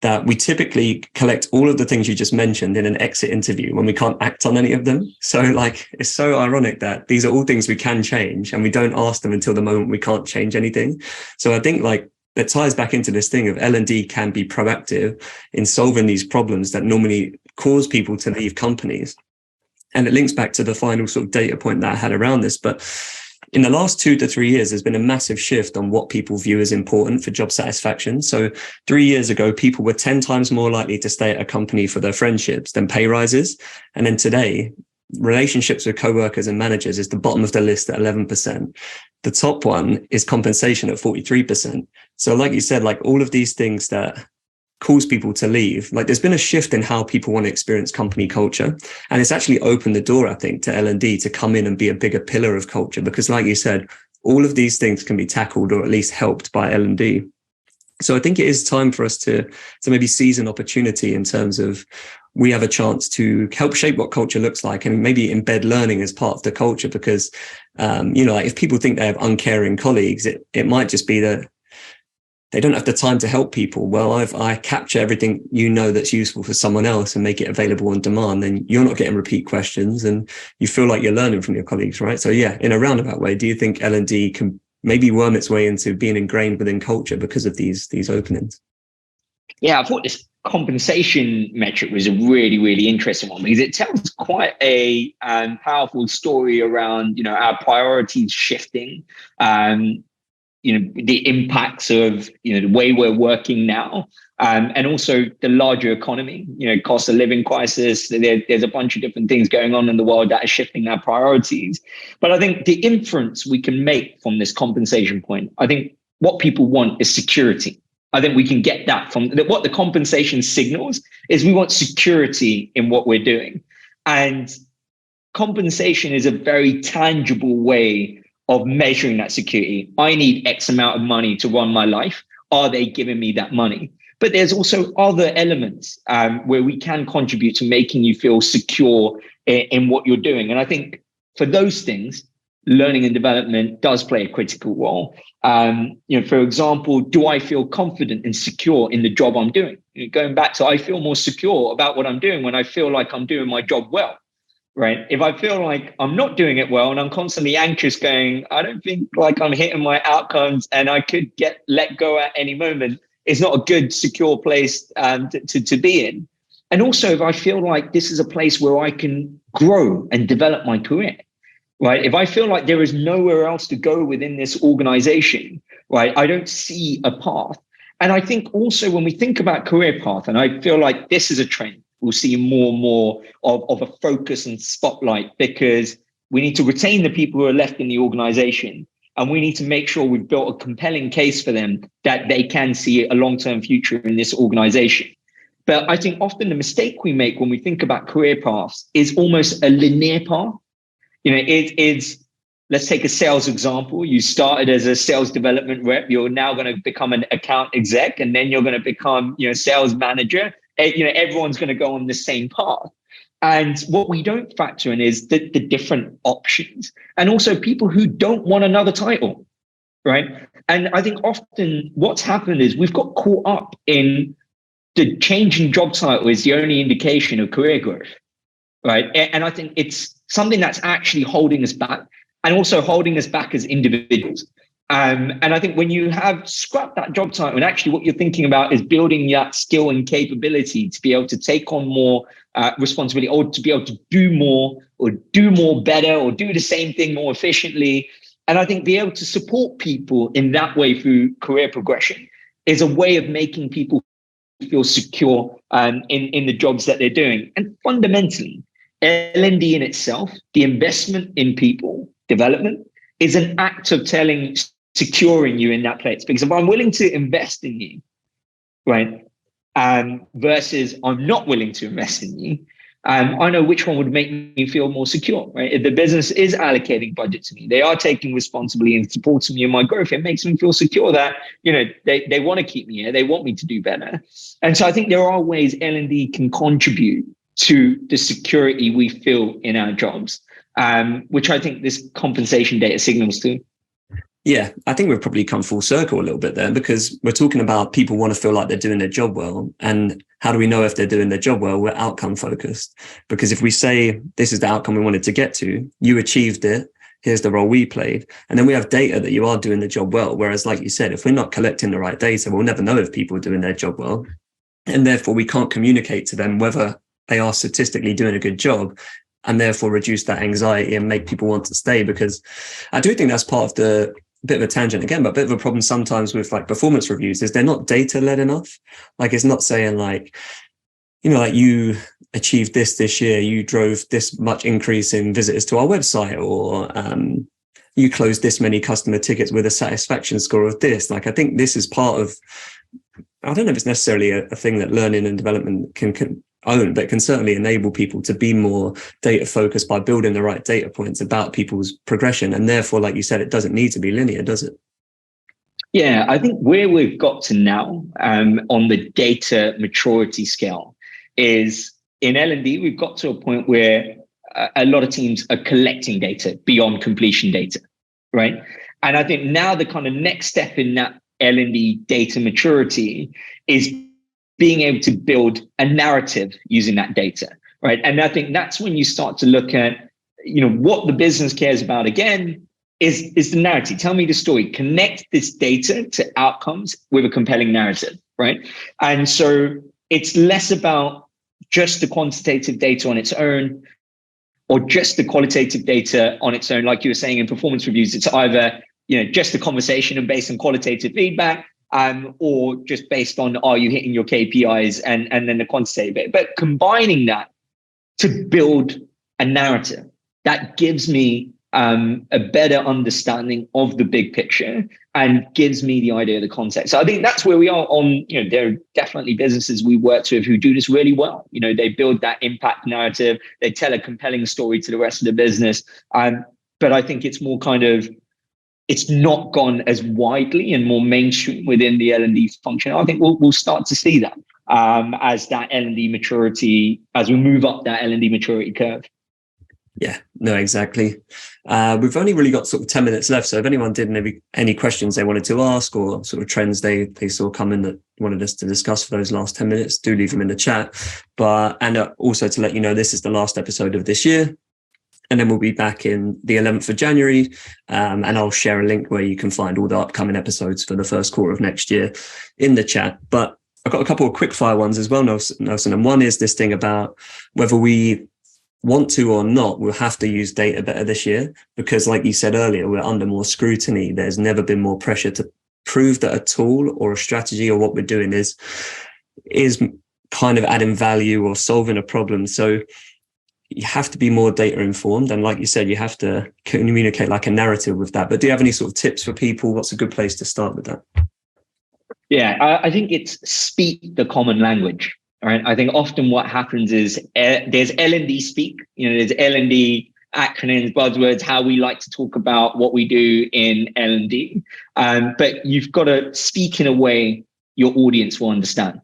that we typically collect all of the things you just mentioned in an exit interview when we can't act on any of them. So it's so ironic that these are all things we can change and we don't ask them until the moment we can't change anything. So I think that ties back into this thing of L&D can be proactive in solving these problems that normally cause people to leave companies. And it links back to the final sort of data point that I had around this. But in the last 2 to 3 years, there's been a massive shift on what people view as important for job satisfaction. So 3 years ago, people were 10 times more likely to stay at a company for their friendships than pay rises. And then today, relationships with co-workers and managers is the bottom of the list at 11%. The top one is compensation at 43%. So like you said, all of these things that cause people to leave, there's been a shift in how people want to experience company culture. And it's actually opened the door, I think, to L&D to come in and be a bigger pillar of culture. Because like you said, all of these things can be tackled or at least helped by L&D. So I think it is time for us to maybe seize an opportunity in terms of we have a chance to help shape what culture looks like and maybe embed learning as part of the culture. Because, if people think they have uncaring colleagues, it might just be that they don't have the time to help people. Well, I capture everything that's useful for someone else and make it available on demand. Then you're not getting repeat questions and you feel like you're learning from your colleagues, right? So yeah, in a roundabout way, do you think L&D can maybe worm its way into being ingrained within culture because of these openings? Yeah, I thought this compensation metric was a really, really interesting one because it tells quite a powerful story around, our priorities shifting, the impacts of, the way we're working now, and also the larger economy, cost of living crisis. There's a bunch of different things going on in the world that are shifting our priorities. But I think the inference we can make from this compensation point, I think what people want is security. I think we can get that from what the compensation signals is we want security in what we're doing. And compensation is a very tangible way of measuring that security. I need X amount of money to run my life. Are they giving me that money? But there's also other elements where we can contribute to making you feel secure in what you're doing. And I think for those things, learning and development does play a critical role. For example, do I feel confident and secure in the job I'm doing? Going back to, I feel more secure about what I'm doing when I feel like I'm doing my job well, right? If I feel like I'm not doing it well and I'm constantly anxious going, I don't think like I'm hitting my outcomes and I could get let go at any moment, it's not a good, secure place to be in. And also, if I feel like this is a place where I can grow and develop my career, right? If I feel like there is nowhere else to go within this organization, right? I don't see a path. And I think also when we think about career path, and I feel like this is a trend, we'll see more and more of a focus and spotlight because we need to retain the people who are left in the organization. And we need to make sure we've built a compelling case for them that they can see a long-term future in this organization. But I think often the mistake we make when we think about career paths is almost a linear path. It's, let's take a sales example. You started as a sales development rep. You're now going to become an account exec, and then you're going to become, sales manager. Everyone's going to go on the same path. And what we don't factor in is the different options, and also people who don't want another title, right? And I think often what's happened is we've got caught up in the changing job title is the only indication of career growth, right? And I think it's something that's actually holding us back, and also holding us back as individuals. And I think when you have scrapped that job title, and actually what you're thinking about is building that skill and capability to be able to take on more responsibility, or to be able to do more better, or do the same thing more efficiently. And I think be able to support people in that way through career progression is a way of making people feel secure in the jobs that they're doing. And fundamentally, L&D in itself, the investment in people development, is an act of securing you in that place. Because if I'm willing to invest in you, right, versus I'm not willing to invest in you, I know which one would make me feel more secure, right? If the business is allocating budget to me, they are taking responsibility and supporting me in my growth, it makes me feel secure that, they want to keep me here. They want me to do better. And so I think there are ways L&D can contribute to the security we feel in our jobs, which I think this compensation data signals to. Yeah, I think we've probably come full circle a little bit there, because we're talking about people want to feel like they're doing their job well. And how do we know if they're doing their job well? We're outcome focused. Because if we say this is the outcome we wanted to get to, you achieved it, here's the role we played, and then we have data that you are doing the job well. Whereas, like you said, if we're not collecting the right data, we'll never know if people are doing their job well. And therefore, we can't communicate to them whether they are statistically doing a good job, and therefore reduce that anxiety and make people want to stay. Because I do think that's part of the bit of a tangent again, but a bit of a problem sometimes with like performance reviews is they're not data led enough. Like it's not saying like, like you achieved this year, you drove this much increase in visitors to our website, or you closed this many customer tickets with a satisfaction score of this. Like, I think this is part of, I don't know if it's necessarily a thing that learning and development can own, but can certainly enable people to be more data focused by building the right data points about people's progression. And therefore, like you said, it doesn't need to be linear, does it? Yeah, I think where we've got to now on the data maturity scale is in L&D, we've got to a point where a lot of teams are collecting data beyond completion data, right? And I think now the kind of next step in that L&D data maturity is being able to build a narrative using that data, right? And I think that's when you start to look at, what the business cares about again is the narrative. Tell me the story. Connect this data to outcomes with a compelling narrative, right? And so it's less about just the quantitative data on its own or just the qualitative data on its own. Like you were saying in performance reviews, it's either just the conversation and based on qualitative feedback, or just based on are you hitting your KPIs and then the quantitative bit. But combining that to build a narrative that gives me a better understanding of the big picture and gives me the idea of the context. So I think that's where we are on, there are definitely businesses we work with who do this really well. They build that impact narrative, they tell a compelling story to the rest of the business. But I think it's more it's not gone as widely and more mainstream within the L&D function. I think we'll start to see that as that L&D maturity, as we move up that L&D maturity curve. Yeah, no, exactly. We've only really got sort of 10 minutes left. So if anyone did maybe any questions they wanted to ask or sort of trends they saw coming that wanted us to discuss for those last 10 minutes, do leave them in the chat. And also to let you know, this is the last episode of this year. And then we'll be back in the 11th of January. And I'll share a link where you can find all the upcoming episodes for the first quarter of next year in the chat. But I've got a couple of quick fire ones as well, Nelson. And one is this thing about whether we want to or not, we'll have to use data better this year, because like you said earlier, we're under more scrutiny. There's never been more pressure to prove that a tool or a strategy or what we're doing is kind of adding value or solving a problem. So you have to be more data informed. And like you said, you have to communicate like a narrative with that. But do you have any sort of tips for people? What's a good place to start with that? Yeah, I think it's speak the common language. All right. I think often what happens is there's L&D speak, there's L&D acronyms, buzzwords, how we like to talk about what we do in L&D. But you've got to speak in a way your audience will understand,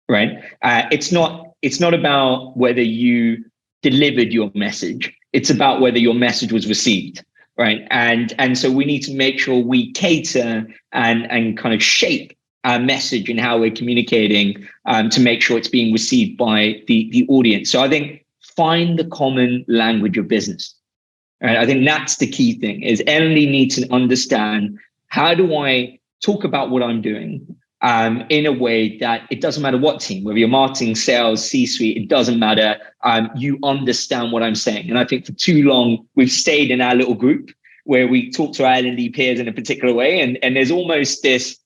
right? It's not about whether you delivered your message. It's about whether your message was received, right? And so we need to make sure we cater and kind of shape our message and how we're communicating to make sure it's being received by the audience. So I think find the common language of business. Right? I think that's the key thing is L&D needs to understand, how do I talk about what I'm doing in a way that it doesn't matter what team, whether you're marketing, sales, C-suite, it doesn't matter. You understand what I'm saying. And I think for too long, we've stayed in our little group where we talk to our L&D peers in a particular way. And there's almost this,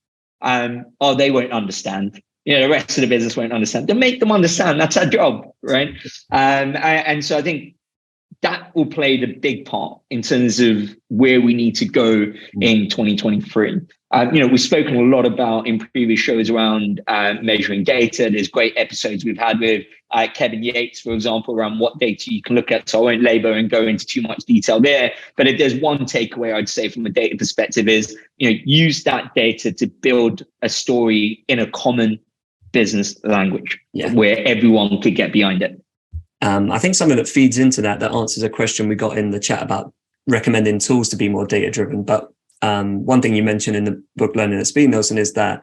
they won't understand. The rest of the business won't understand. Then make them understand. That's our job, right? And so I think that will play the big part in terms of where we need to go in 2023. We've spoken a lot about in previous shows around measuring data. There's great episodes we've had with Kevin Yates, for example, around what data you can look at. So I won't labor and go into too much detail there. But if there's one takeaway I'd say from a data perspective is, use that data to build a story in a common business language where everyone could get behind it. I think something that feeds into that answers a question we got in the chat about recommending tools to be more data driven. But one thing you mentioned in the book Learning at Speed, Nelson, is that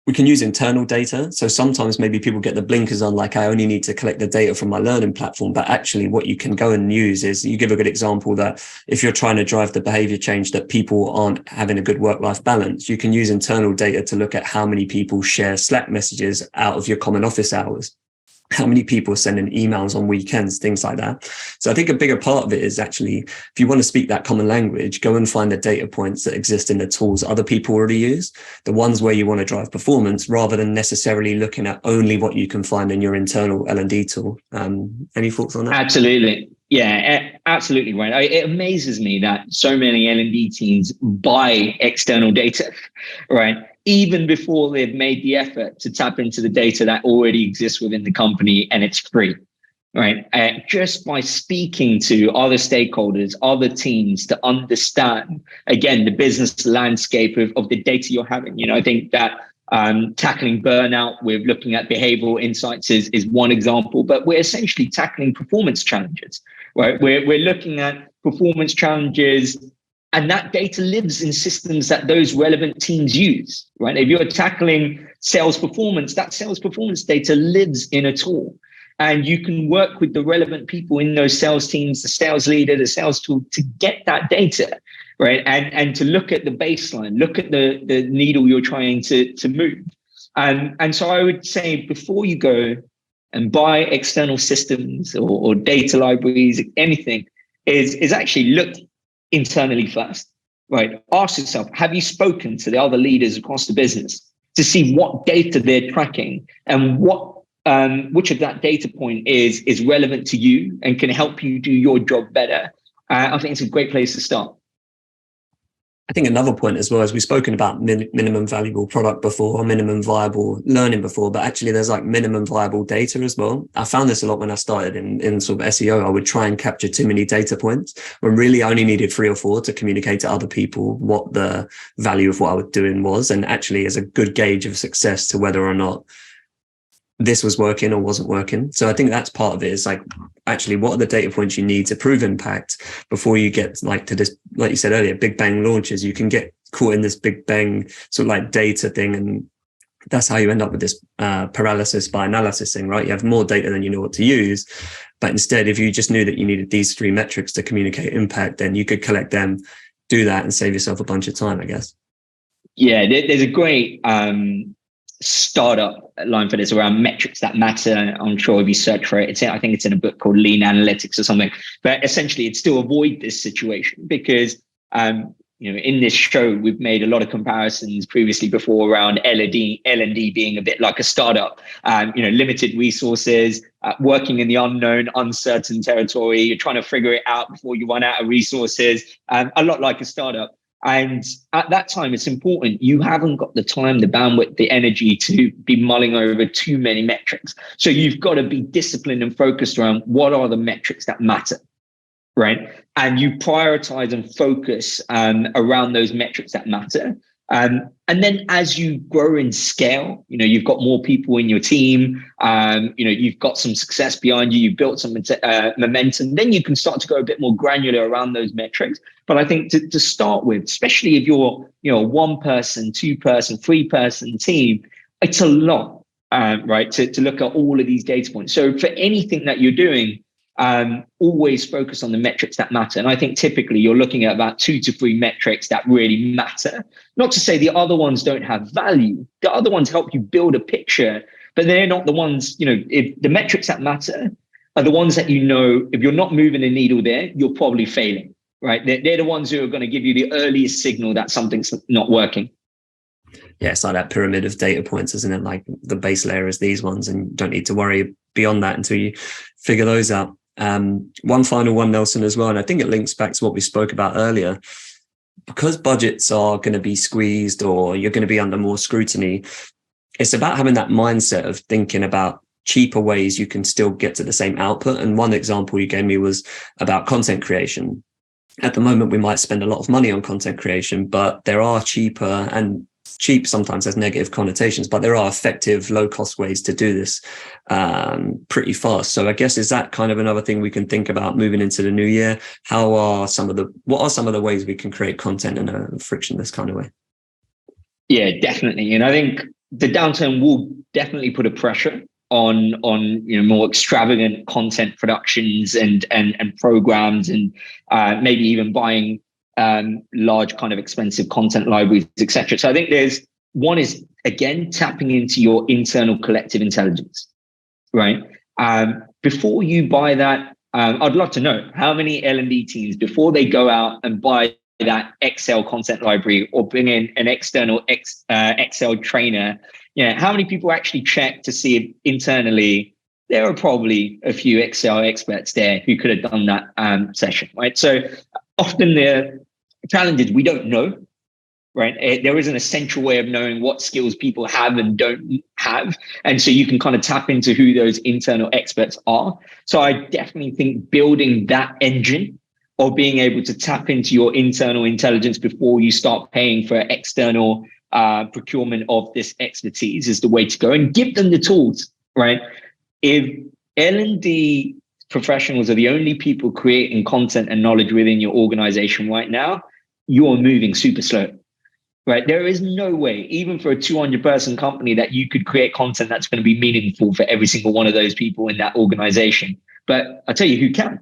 we can use internal data. So sometimes maybe people get the blinkers on, like I only need to collect the data from my learning platform. But actually what you can go and use is, you give a good example that if you're trying to drive the behavior change that people aren't having a good work-life balance, you can use internal data to look at how many people share Slack messages out of your common office hours. How many people are sending emails on weekends, things like that. So I think a bigger part of it is actually, if you want to speak that common language, go and find the data points that exist in the tools other people already use, the ones where you want to drive performance, rather than necessarily looking at only what you can find in your internal L&D tool. Any thoughts on that? Absolutely. Yeah, absolutely right. It amazes me that so many L&D teams buy external data, right? Even before they've made the effort to tap into the data that already exists within the company and it's free, right? Just by speaking to other stakeholders, other teams to understand, again, the business landscape of the data you're having. I think that tackling burnout with looking at behavioral insights is one example, but we're essentially tackling performance challenges, right? We're looking at performance challenges And that data lives in systems that those relevant teams use, right? If you're tackling sales performance, that sales performance data lives in a tool. And you can work with the relevant people in those sales teams, the sales leader, the sales tool, to get that data, right? And to look at the baseline, look at the needle you're trying to move. And so I would say before you go and buy external systems or data libraries, anything, is actually look internally first, right? Ask yourself, have you spoken to the other leaders across the business to see what data they're tracking and which of that data point is relevant to you and can help you do your job better? I think it's a great place to start. I think another point as well is we've spoken about minimum valuable product before, or minimum viable learning before, but actually there's like minimum viable data as well. I found this a lot when I started in sort of SEO. I would try and capture too many data points when really I only needed 3 or 4 to communicate to other people what the value of what I was doing was, and actually is a good gauge of success to whether or not this was working or wasn't working. So I think that's part of it, is like, actually, what are the data points you need to prove impact before you get like to this, like you said earlier, big bang launches. You can get caught in this big bang sort of like data thing. And that's how you end up with this paralysis by analysis thing, right? You have more data than you know what to use. But instead, if you just knew that you needed these 3 metrics to communicate impact, then you could collect them, do that, and save yourself a bunch of time, I guess. Yeah, there's a great startup line for this around metrics that matter. I'm sure if you search for it, I think it's in a book called Lean Analytics or something. But essentially, it's to avoid this situation because in this show we've made a lot of comparisons previously before around L&D being a bit like a startup. Limited resources, working in the unknown, uncertain territory. You're trying to figure it out before you run out of resources. A lot like a startup. And at that time, it's important. You haven't got the time, the bandwidth, the energy to be mulling over too many metrics. So you've got to be disciplined and focused around what are the metrics that matter, right? And you prioritize and focus around those metrics that matter. And then as you grow in scale, you've got more people in your team, you've got some success behind you, you've built some momentum, then you can start to go a bit more granular around those metrics. But I think to start with, especially if you're, a 1-person, 2-person, 3-person team, it's a lot, right? To look at all of these data points. So for anything that you're doing, always focus on the metrics that matter. And I think typically you're looking at about 2 to 3 metrics that really matter. Not to say the other ones don't have value. The other ones help you build a picture, but they're not the ones, if the metrics that matter are the ones that, if you're not moving the needle there, you're probably failing, right? They're the ones who are going to give you the earliest signal that something's not working. Yeah, it's like that pyramid of data points, isn't it? Like the base layer is these ones, and you don't need to worry beyond that until you figure those out. One final one, Nelson, as well, and I think it links back to what we spoke about earlier. Because budgets are going to be squeezed or you're going to be under more scrutiny, it's about having that mindset of thinking about cheaper ways you can still get to the same output. And one example you gave me was about content creation. At the moment, we might spend a lot of money on content creation, but there are cheaper, and cheap sometimes has negative connotations, but there are effective, low-cost ways to do this pretty fast. So I guess, is that kind of another thing we can think about moving into the new year? What are some of the ways we can create content in a frictionless kind of way? Yeah, definitely. And I think the downturn will definitely put a pressure on more extravagant content productions and programs, and maybe even buying large kind of expensive content libraries, etc. So I think there's one is, again, tapping into your internal collective intelligence, right? Before you buy that, I'd love to know how many L&D teams, before they go out and buy that Excel content library or bring in an external Excel trainer, how many people actually check to see if internally there are probably a few Excel experts there who could have done that session, right? So often the challenge is we don't know, right? There is an essential way of knowing what skills people have and don't have. And so you can kind of tap into who those internal experts are. So I definitely think building that engine, or being able to tap into your internal intelligence before you start paying for external procurement of this expertise, is the way to go, and give them the tools, right? If L&D professionals are the only people creating content and knowledge within your organization right now, you're moving super slow. Right. There is no way, even for a 200-person company, that you could create content that's going to be meaningful for every single one of those people in that organization. But I tell you who can.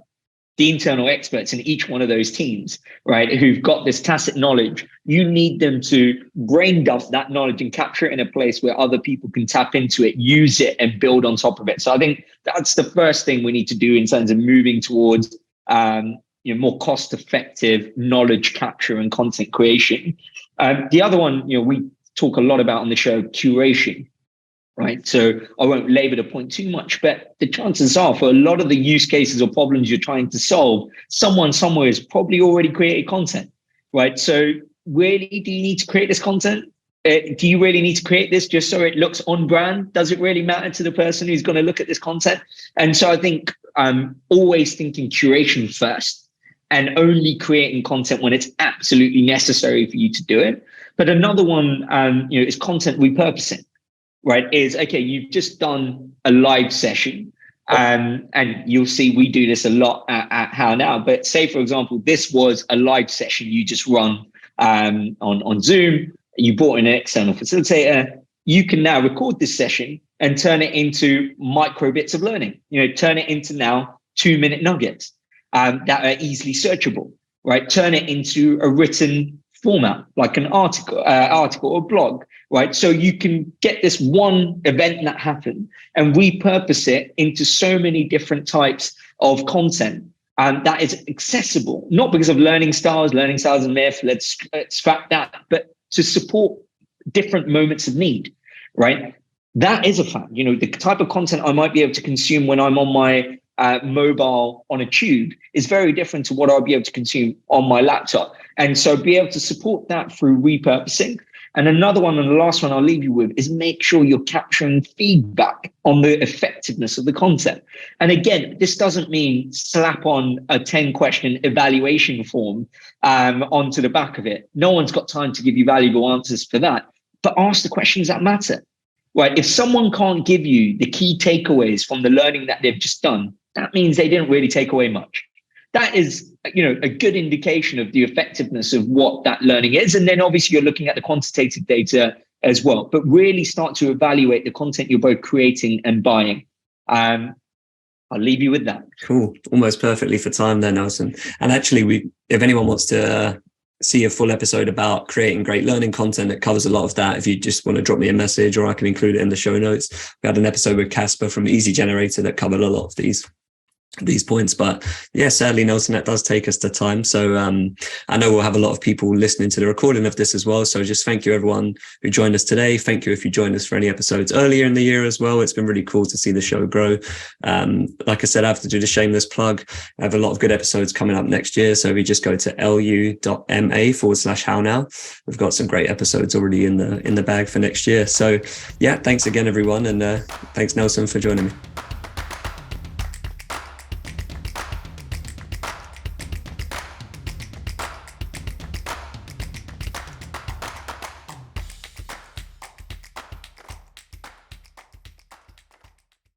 The internal experts in each one of those teams, right, who've got this tacit knowledge. You need them to brain dump that knowledge and capture it in a place where other people can tap into it, use it, and build on top of it. So I think that's the first thing we need to do in terms of moving towards more cost-effective knowledge capture and content creation. The other one, we talk a lot about on the show, curation, right? So I won't labor the point too much, but the chances are for a lot of the use cases or problems you're trying to solve, someone somewhere has probably already created content, right? So really, do you need to create this content? Do you really need to create this just so it looks on brand? Does it really matter to the person who's going to look at this content? And so I think I'm always thinking curation first, and only creating content when it's absolutely necessary for you to do it. But another one, is content repurposing, right? Is, okay, you've just done a live session, and you'll see we do this a lot at HowNow. But say, for example, this was a live session you just run on Zoom. You brought in an external facilitator. You can now record this session and turn it into micro bits of learning. Turn it into now 2-minute nuggets. That are easily searchable, right? Turn it into a written format, like an article or blog, right? So you can get this one event that happened and repurpose it into so many different types of content that is accessible, not because of learning styles and myth, let's scrap that, but to support different moments of need, right? That is a fact. The type of content I might be able to consume when I'm on my mobile on a tube is very different to what I'll be able to consume on my laptop. And so be able to support that through repurposing. And another one, and the last one I'll leave you with, is make sure you're capturing feedback on the effectiveness of the content. And again, this doesn't mean slap on a 10-question evaluation form onto the back of it. No one's got time to give you valuable answers for that. But ask the questions that matter. Right? If someone can't give you the key takeaways from the learning that they've just done, that means they didn't really take away much. That is, a good indication of the effectiveness of what that learning is. And then obviously you're looking at the quantitative data as well, but really start to evaluate the content you're both creating and buying. I'll leave you with that. Cool. Almost perfectly for time there, Nelson. And actually, if anyone wants to see a full episode about creating great learning content that covers a lot of that, if you just want to drop me a message, or I can include it in the show notes. We had an episode with Casper from Easy Generator that covered a lot of these points. But yeah, sadly, Nelson, that does take us to time. So I know we'll have a lot of people listening to the recording of this as well. So just thank you everyone who joined us today. Thank you if you joined us for any episodes earlier in the year as well. It's been really cool to see the show grow. Like I said, I have to do the shameless plug. I have a lot of good episodes coming up next year. So we just go to lu.ma/HowNow. We've got some great episodes already in the bag for next year. So yeah, thanks again, everyone. And thanks, Nelson, for joining me.